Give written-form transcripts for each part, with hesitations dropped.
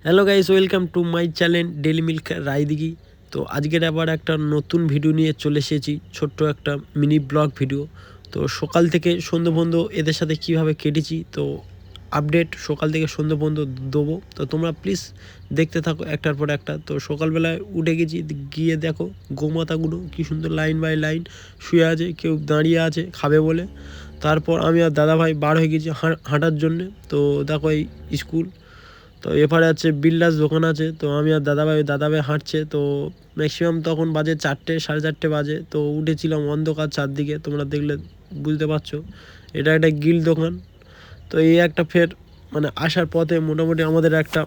Hello guys, welcome to my channel daily milk Raidighi. তো আজকের আবার একটা নতুন ভিডিও নিয়ে চলে এসেছি, ছোট্ট একটা মিনি ব্লগ ভিডিও। তো সকাল থেকে সন্ধ্যে পর্যন্ত এদের সাথে কিভাবে কেটেছি, তো আপডেট সকাল থেকে সন্ধ্যে পর্যন্ত দেবো। তো তোমরা প্লিজ দেখতে থাকো একটার পর একটা। তো সকালবেলায় উঠে গেছি, গিয়ে দেখো গোমাতাগুলো কী সুন্দর লাইন বাই লাইন শুয়ে আছে, কেউ দাঁড়িয়ে আছে খাবে বলে। তারপর আমি আর দাদাভাই বার হয়ে গেছি হাঁটার জন্যে। তো দেখো এই স্কুল, তো এপারে আছে বিল্ডার্স দোকান আছে। তো আমি আর দাদাভাই হাঁটছে। তো ম্যাক্সিমাম তখন বাজে 4টে, 4:30 বাজে। তো উঠেছিলাম অন্ধকার চারদিকে, তোমরা দেখলে বুঝতে পারছো। এটা একটা গিল দোকান। তো এই একটা ফের মানে আসার পথে মোটামুটি আমাদের একটা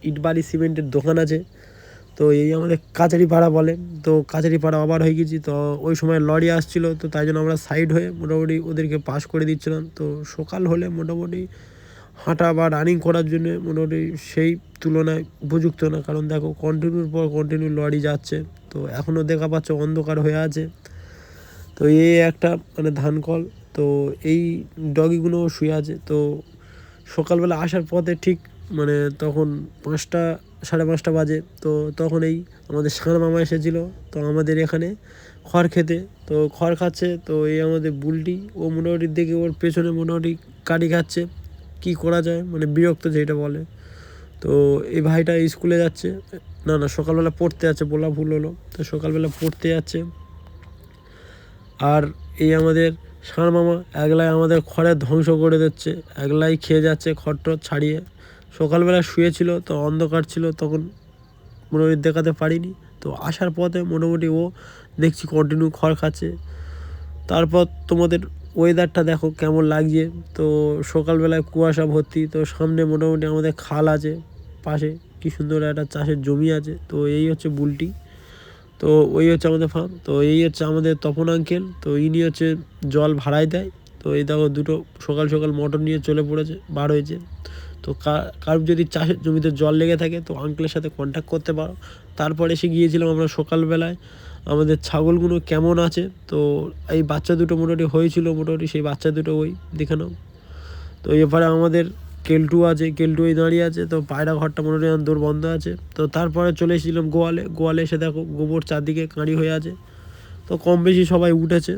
ইটবালি সিমেন্টের দোকান আছে। তো এই আমাদের কাছারি পাড়া বলে। তো কাছারি পাড়া আবার হয়ে গেছি। তো ওই সময় লরি আসছিলো, তো তাই জন্য আমরা সাইড হয়ে মোটামুটি ওদেরকে পাস করে দিচ্ছিলাম। তো সকাল হলে মোটামুটি হাঁটা বা রানিং করার জন্য মোটামুটি সেই তুলনায় উপযুক্ত না, কারণ দেখো কন্টিনিউর পর কন্টিনিউ লরি যাচ্ছে। তো এখনও দেখা পাচ্ছ অন্ধকার হয়ে আছে। তো এই একটা মানে ধান কল। তো এই ডগিগুলো শুয়ে আছে। তো সকালবেলা আসার পথে ঠিক মানে তখন 5টা, 5:30 বাজে। তো তখন এই আমাদের ষাঁড় মামা এসেছিলো তো আমাদের এখানে খড় খেতে। তো খড় খাচ্ছে। তো এই আমাদের বুলটি, ও মোটামুটি দেখে ওর পেছনে মোটামুটি কাটি খাচ্ছে। কি করা যায়, মানে বিরক্ত যেটা বলে। তো এই ভাইটা স্কুলে যাচ্ছে, না সকালবেলা পড়তে যাচ্ছে, বলা ভুল হলো। তো সকালবেলা পড়তে যাচ্ছে। আর এই আমাদের ষাঁড় মামা একলাই আমাদের খড়ের ধ্বংস করে দিচ্ছে, একলাই খেয়ে যাচ্ছে খড় ছাড়িয়ে। সকালবেলা শুয়েছিল, তো অন্ধকার ছিল তখন মোটামুটি দেখাতে পারিনি। তো আসার পথে মোটামুটি ও দেখছি কন্টিনিউ খড় খাচ্ছে। তারপর তোমাদের ওয়েদারটা দেখো কেমন লাগছে। তো সকালবেলায় কুয়াশা ভর্তি। তো সামনে মোটামুটি আমাদের খাল আছে, পাশে কি সুন্দর একটা চাষের জমি আছে। তো এই হচ্ছে বুলটি। তো ওই হচ্ছে আমাদের ফার্ম। তো এই হচ্ছে আমাদের তপন আঙ্কেল। তো ইনি হচ্ছে জল ভাড়ায় দেয়। তো এই দেখো দুটো সকাল সকাল মোটর নিয়ে চলে পড়েছে, বার হয়েছে। তো কারোর যদি চাষের জমিতে জল লেগে থাকে তো আঙ্কেলের সাথে কন্ট্যাক্ট করতে পারো। তারপর এসে গিয়েছিলাম আমরা সকালবেলায় আমাদের ছাগলগুলো কেমন আছে। তো এই বাচ্চা দুটো মোটামুটি হয়েছিল, মোটামুটি সেই বাচ্চা দুটো ওই দেখে নাও। তো এরপরে আমাদের কেলটু আছে, কেলটু ওই দাঁড়িয়ে আছে। তো পায়রা ঘরটা মোটামুটি দৌড় বন্ধ আছে। তো তারপরে চলে এসেছিলাম গোয়ালে এসে দেখো গোবর চারদিকে কাঁড়ি হয়ে আছে। তো কম বেশি সবাই উঠেছে।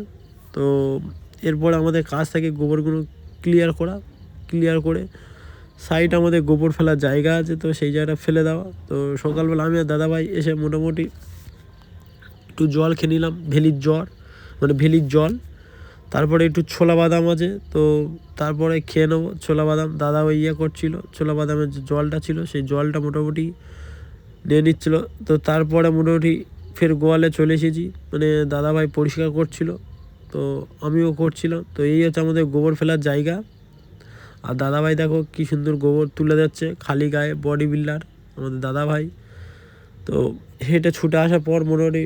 তো এরপর আমাদের কাজ থাকে গোবরগুলো ক্লিয়ার করে সাইড আমাদের গোবর ফেলার জায়গা আছে, তো সেই জায়গাটা ফেলে দেওয়া। তো সকালবেলা আমি আর দাদাভাই এসে মোটামুটি একটু জল খেয়ে নিলাম, ভেলির জল। তারপরে একটু ছোলা বাদাম আছে, তো তারপরে খেয়ে নেবো ছোলা বাদাম। দাদা ওই করছিলো, ছোলা বাদামের যে জলটা ছিল সেই জলটা মোটামুটি নিয়ে নিচ্ছিলো। তো তারপরে মোটামুটি ফের গোয়ালে চলে এসেছি, মানে দাদাভাই পরিষ্কার করছিল, তো আমিও করছিলাম। তো এই হচ্ছে আমাদের গোবর ফেলার জায়গা। আর দাদাভাই দেখো কী সুন্দর গোবর তুলে যাচ্ছে খালি গায়ে, বডি বিল্ডার আমাদের দাদাভাই। তো হেঁটে ছুটে আসার পর মোটামুটি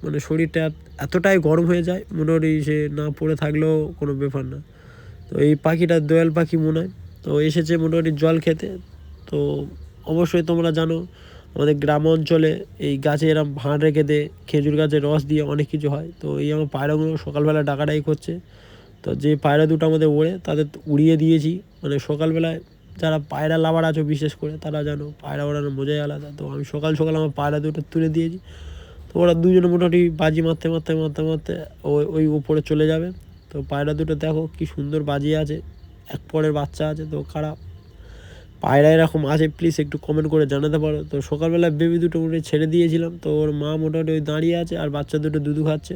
মানে শরীরটা এতটাই গরম হয়ে যায়, মোটামুটি সে না পড়ে থাকলেও কোনো ব্যাপার না। তো এই পাখিটা দোয়েল পাখি মনে হয়। তো এসেছে মোটামুটি জল খেতে। তো অবশ্যই তোমরা জানো আমাদের গ্রাম অঞ্চলে এই গাছে এরম ভাঁড় রেখে দেয়, খেজুর গাছের রস দিয়ে অনেক কিছু হয়। তো এই আমার পায়রাগুলো সকালবেলা ডাকাডাকি করছে। তো যে পায়রা দুটো আমাদের ওড়ে তাদের উড়িয়ে দিয়েছি। মানে সকালবেলায় যারা পায়রা লাভার আছো বিশেষ করে তারা জানো পায়রা ওড়ানোর মজাই আলাদা। তো আমি সকাল সকাল আমার পায়রা দুটো তুলে দিয়েছি। তো ওরা দুজনে মোটামুটি বাজি মারতে ওই উপরে চলে যাবে। তো পায়রা দুটো দেখো কি সুন্দর বাজিয়ে আছে, এক পরের বাচ্চা আছে। তো কারা পায়রা এরকম আছে প্লিজ একটু কমেন্ট করে জানাতে পারো। তো সকালবেলা বেবি দুটো মোটামুটি ছেড়ে দিয়েছিলাম। তো ওর মা মোটামুটি ওই দাঁড়িয়ে আছে আর বাচ্চা দুটো দুধু খাচ্ছে।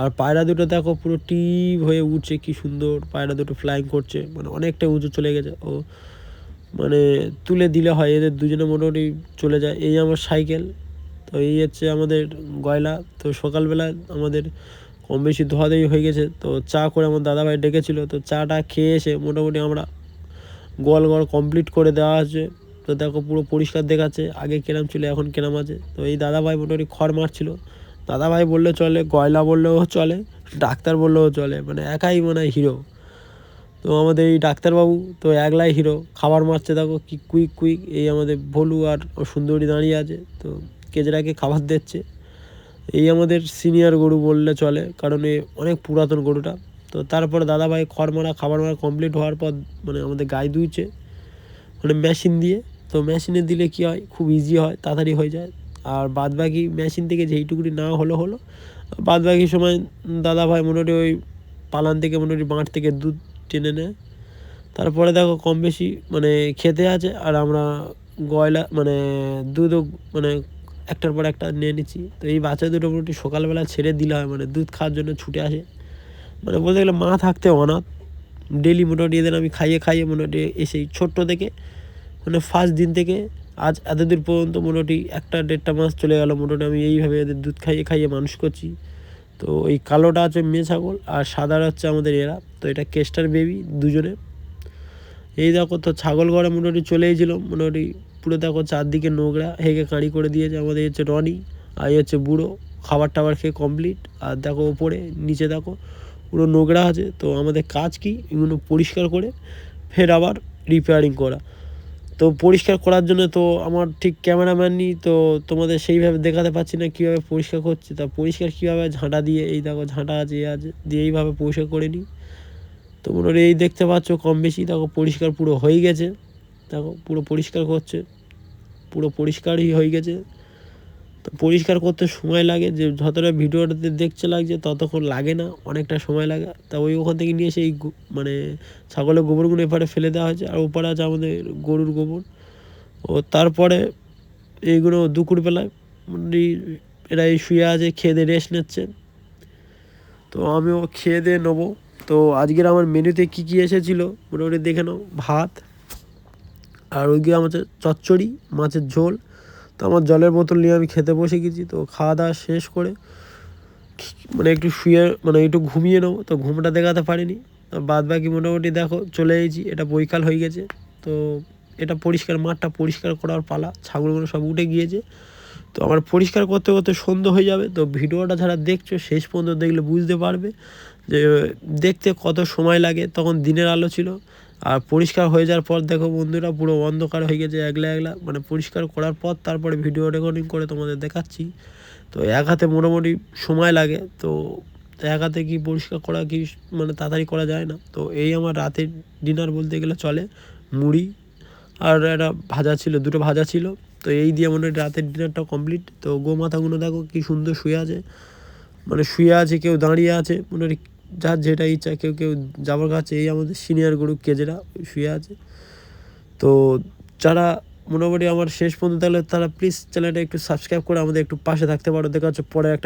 আর পায়রা দুটো দেখো পুরো টিপ হয়ে উঠছে, কি সুন্দর পায়রা দুটো ফ্লাইং করছে, মানে অনেকটা উঁচু চলে গেছে। ও মানে তুলে দিলে হয়, এদের দুজনে মোটামুটি চলে যায়। এই আমার সাইকেল। তো এই হচ্ছে আমাদের গয়লা। তো সকালবেলা আমাদের কম বেশি ধোয়াধুয়ি হয়ে গেছে। তো চা করে আমার দাদাভাই ডেকেছিল, তো চাটা খেয়ে এসে মোটামুটি আমরা গোয়ালঘর কমপ্লিট করে দেওয়া আছে। তো দেখো পুরো পরিষ্কার দেখাচ্ছে, আগে কেরাম ছিল এখন কেরাম আছে। তো এই দাদাভাই মোটামুটি খড় মারছিল। দাদাভাই বললে চলে, গয়লা বললেও চলে, ডাক্তার বললেও চলে, মানে একাই মানে হিরো। তো আমাদের এই ডাক্তারবাবু তো একলাই হিরো, খাবার মারছে দেখো কি কুইক। এই আমাদের ভলু আর সুন্দরী দাঁড়িয়ে আছে, তো কেজরাকে খাবার দিচ্ছে। এই আমাদের সিনিয়র গরু বললে চলে, কারণ এ অনেক পুরাতন গরুটা। তো তারপরে দাদাভাই খড় মারা খাবার মারা কমপ্লিট হওয়ার পর মানে আমাদের গায়ে ধুইছে। মানে মেশিন দিয়ে। তো মেশিনে দিলে কী হয়, খুব ইজি হয়, তাড়াতাড়ি হয়ে যায়। আর বাদবাকি মেশিন থেকে যেইটুকুনি না হলো বাদবাকি সময় দাদাভাই মোটামুটি ওই পালান থেকে মোটামুটি মাঠ থেকে দুধ টেনে নেয়। তারপরে দেখো কম বেশি মানে খেতে আছে, আর আমরা গয়লা মানে দুধও মানে একটার পর একটা নিয়ে নিচ্ছি। তো এই বাচ্চা দুটো মোটামুটি সকালবেলা ছেড়ে দিলে হয়, মানে দুধ খাওয়ার জন্য ছুটে আসে। মানে বলতে গেলে মা থাকতে অনাথ। ডেলি মোটামুটি এদের আমি খাইয়ে মোটামুটি এসেই ছোট্ট থেকে মানে ফার্স্ট দিন থেকে আজ এতদূর পর্যন্ত মোটামুটি 1-1.5 মাস চলে গেল। মোটামুটি আমি এইভাবে এদের দুধ খাইয়ে মানুষ করছি। তো এই কালোটা আছে মেয়ে ছাগল, আর সাদাটা হচ্ছে আমাদের এরা। তো এটা কেস্টার বেবি দুজনে। এই দেখো, তো ছাগল ঘরে মোটামুটি চলেই ছিল, মোটামুটি পুরো দেখো চারদিকে নোংরা হেগে কাঁড়ি করে দিয়েছে। আমাদের হচ্ছে রনি, আর হচ্ছে বুড়ো খাবার টাবার খেয়ে কমপ্লিট। আর দেখো ওপরে নিচে দেখো পুরো নোংরা আছে। তো আমাদের কাজ কি, এগুলো পরিষ্কার করে ফের আবার রিপেয়ারিং করা। তো পরিষ্কার করার জন্য তো আমার ঠিক ক্যামেরাম্যান নেই, তো তোমাদের সেইভাবে দেখাতে পাচ্ছি না কীভাবে পরিষ্কার করছি। তা পরিষ্কার কীভাবে, ঝাঁটা দিয়ে, এই দেখো ঝাঁটা আছে দিয়ে এইভাবে পরিষ্কার করে নিই। তো মোটামুটি এই দেখতে পাচ্ছ কম বেশি দেখো পরিষ্কার পুরো হয়ে গেছে। দেখো পুরো পরিষ্কার করছে, পুরো পরিষ্কারই হয়ে গেছে। তো পরিষ্কার করতে সময় লাগে, যে যতটা ভিডিওটাতে দেখতে লাগছে ততক্ষণ লাগে না, অনেকটা সময় লাগে। তা ওখান থেকে নিয়ে এসে এই মানে ছাগলের গোবরগুলো এপারে ফেলে দেওয়া হয়েছে, আর ওপারে আছে আমাদের গরুর গোবর। ও তারপরে এইগুলো দুপুরবেলায় মোটামুটি এরা এই শুয়ে আছে, খেয়ে দিয়ে রেস্ট নিচ্ছে। তো আমিও খেয়ে দিয়ে নেবো। তো আজকের আমার মেনুতে কী কী এসেছিলো মোটামুটি দেখে নাও। ভাত, আর ওইদিকে আমাদের চচ্চড়ি, মাছের ঝোল। তো আমার জলের বোতল নিয়ে আমি খেতে বসে গেছি। তো খাওয়া দাওয়া শেষ করে মানে একটু শুয়ে মানে একটু ঘুমিয়ে নেবো। তো ঘুমটা দেখাতে পারিনি। বাদ বাকি মোটামুটি দেখো চলে এসেছি, এটা বৈকাল হয়ে গেছে। তো এটা পরিষ্কার, মাঠটা পরিষ্কার করার পালা। ছাগলগুলো সব উঠে গিয়েছে। তো আমার পরিষ্কার করতে করতে সন্ধ্যে হয়ে যাবে। তো ভিডিওটা যারা দেখছো শেষ পর্যন্ত দেখলে বুঝতে পারবে যে দেখতে কত সময় লাগে। তখন দিনের আলো ছিল, আর পরিষ্কার হয়ে যাওয়ার পর দেখো বন্ধুরা পুরো অন্ধকার হয়ে গেছে, একলা মানে পরিষ্কার করার পর তারপরে ভিডিও রেকর্ডিং করে তোমাদের দেখাচ্ছি। তো এক হাতে মোটামুটি সময় লাগে। তো এক হাতে কি পরিষ্কার করা কি মানে তাড়াতাড়ি করা যায় না। তো এই আমার রাতের ডিনার বলতে গেলে চলে। মুড়ি আর একটা ভাজা ছিল, দুটো ভাজা ছিল। তো এই দিয়ে মোটামুটি রাতের ডিনারটা কমপ্লিট। তো গোমাতাগুলো দেখো কি সুন্দর শুয়ে আছে, মানে শুয়ে আছে, কেউ দাঁড়িয়ে আছে, মোটামুটি যার যেটা ইচ্ছা, কেউ যাবার কাছে। এই আমাদের সিনিয়র গরু কেজেরা শুয়ে আছে। তো যারা মোটামুটি আমার শেষ পর্যন্ত তাহলে তারা প্লিজ চ্যানেলটা একটু সাবস্ক্রাইব করে আমাদের একটু পাশে থাকতে পারো। দেখা হচ্ছে পরে একটা